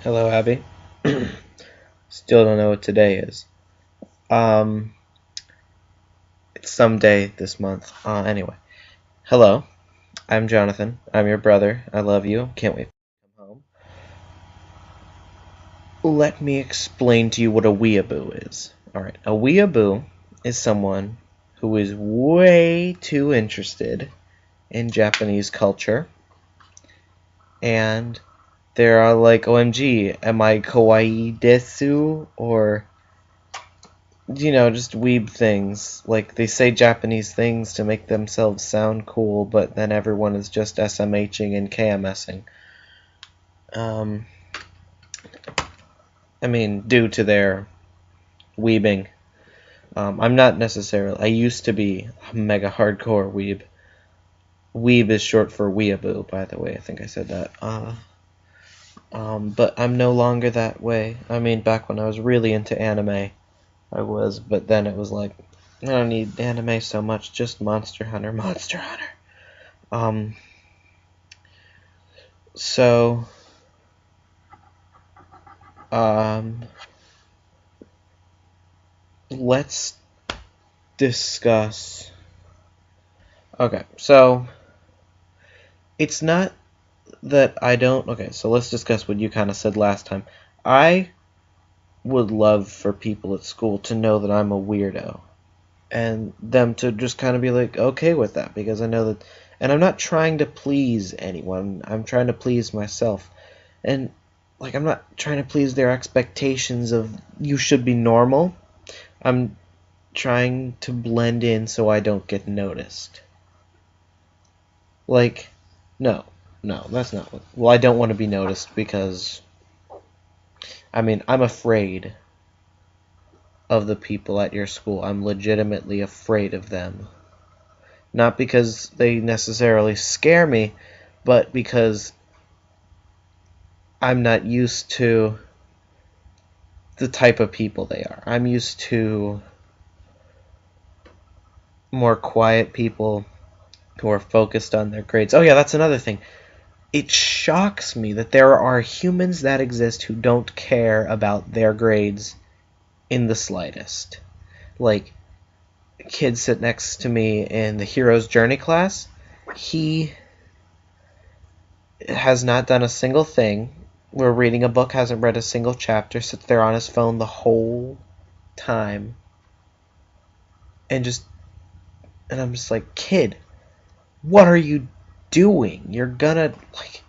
Hello, Abby. Still don't know what today is. Um, it's some day this month. Anyway. Hello, I'm Jonathan. I'm your brother. I love you. Can't wait to come home. Let me explain to you what a weeaboo is. Alright, a weeaboo is someone who is way too interested in Japanese culture, and they are like, OMG, am I kawaii desu? Or just weeb things. Like, they say Japanese things to make themselves sound cool, but then everyone is just SMHing and KMSing. Um, due to their weebing. I'm not necessarily. I used to be a mega hardcore weeb. Weeb is short for weeaboo, by the way. I think I said that. But I'm no longer that way. Back when I was really into anime, I was, but then it was like, I don't need anime so much, just Monster Hunter, Monster Hunter. Um, so, um, let's discuss. Okay, so, it's not that I don't. Okay, so let's discuss what you kind of said last time. I would love for people at school to know that I'm a weirdo, and them to just kind of be like, okay with that, because I know that. And I'm not trying to please anyone, I'm trying to please myself. And like, I'm not trying to please their expectations of you should be normal. I'm trying to blend in so I don't get noticed. Like, no, no, that's not what. Well, I don't want to be noticed because I'm afraid of the people at your school. I'm legitimately afraid of them. Not because they necessarily scare me, but because I'm not used to the type of people they are. I'm used to more quiet people who are focused on their grades. Oh yeah, that's another thing. It shocks me that there are humans that exist who don't care about their grades in the slightest. Like, a kid sit next to me in the Hero's Journey class. He has not done a single thing. We're reading a book, hasn't read a single chapter, sits there on his phone the whole time, and I'm just like, kid, what are you doing? You're gonna like,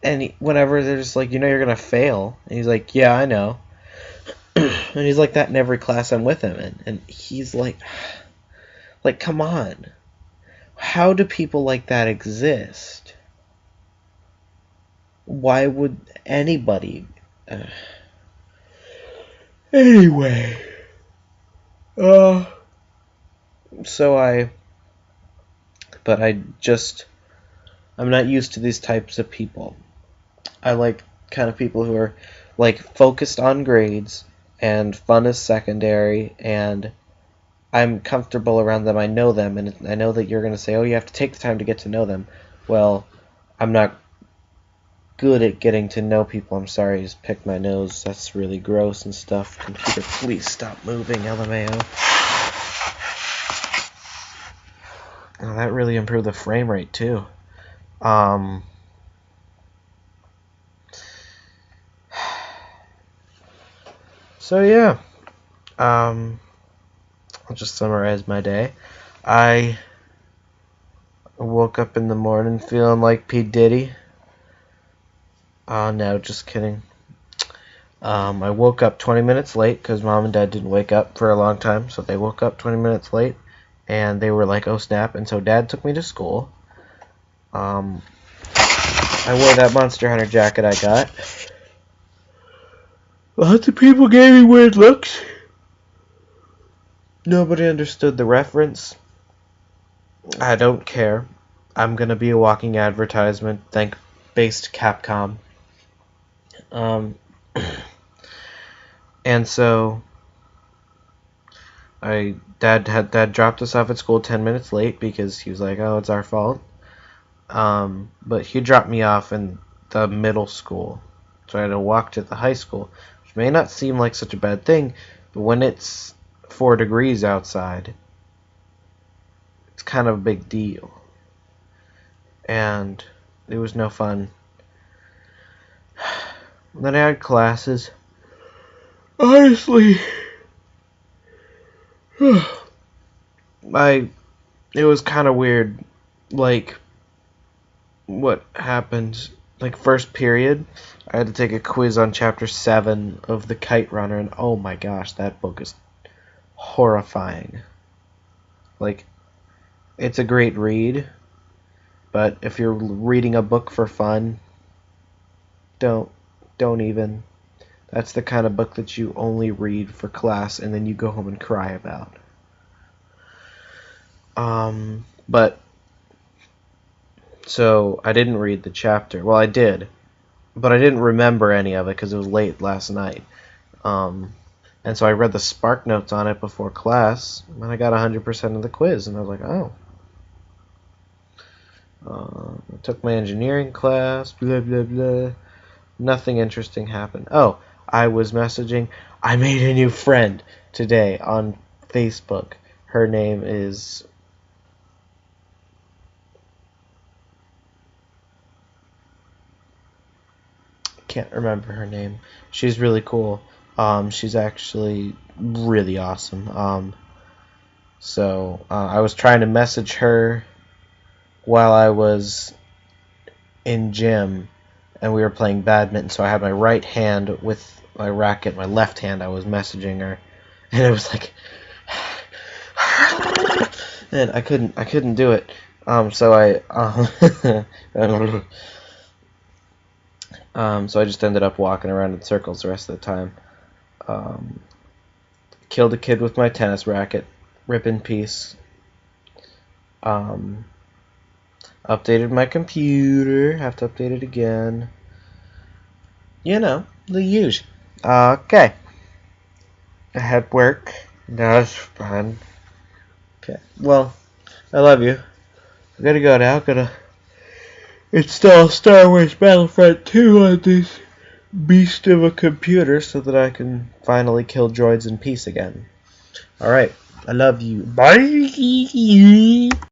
and whenever they're just like, you're gonna fail, and he's like, yeah, I know, and he's like that in every class I'm with him in, and he's like, come on, how do people like that exist? Why would anybody? Anyway, uh, so but I'm not used to these types of people. I like kind of people who are like focused on grades and fun is secondary, and I'm comfortable around them. I know them, and I know that you're going to say, oh, you have to take the time to get to know them. Well, I'm not good at getting to know people. I'm sorry, I just picked my nose. That's really gross and stuff. Computer, please stop moving, LMAO. Oh, that really improved the frame rate, too. So yeah, I'll just summarize my day. I woke up in the morning feeling like P. Diddy. No, just kidding. I woke up 20 minutes late because Mom and Dad didn't wake up for a long time, so they woke up 20 minutes late, and they were like, oh snap, and so Dad took me to school. I wore that Monster Hunter jacket I got. Lots of people gave me weird looks. Nobody understood the reference. I don't care. I'm gonna be a walking advertisement. Based Capcom. And so Dad dropped us off at school 10 minutes late because he was like, oh, it's our fault. But he dropped me off in the middle school. So I had to walk to the high school, which may not seem like such a bad thing, but when it's 4 degrees outside, it's kind of a big deal. And it was no fun. Then I had classes. Honestly, it was kind of weird. Like, what happened? Like, first period, I had to take a quiz on chapter 7 of The Kite Runner, and oh my gosh, that book is horrifying. Like, it's a great read, but if you're reading a book for fun, don't even. That's the kind of book that you only read for class and then you go home and cry about. But so I didn't read the chapter. Well, I did, but I didn't remember any of it because it was late last night. And so I read the Spark Notes on it before class, and I got 100% of the quiz, and I was like, oh. I took my engineering class, blah, blah, blah. Nothing interesting happened. Oh, I was messaging. I made a new friend today on Facebook. Her name is... can't remember her name. She's really cool. She's actually really awesome. So I was trying to message her while I was in gym, and we were playing badminton. So I had my right hand with my racket, my left hand I was messaging her, and it was like, and I couldn't do it. So I just ended up walking around in circles the rest of the time. Killed a kid with my tennis racket. Rip in peace. Updated my computer. Have to update it again. You know, the usual. Okay. I had work. That was fun. Okay. Well, I love you. I gotta go now. Gotta install Star Wars Battlefront 2 on this beast of a computer so that I can finally kill droids in peace again. Alright. I love you. Bye.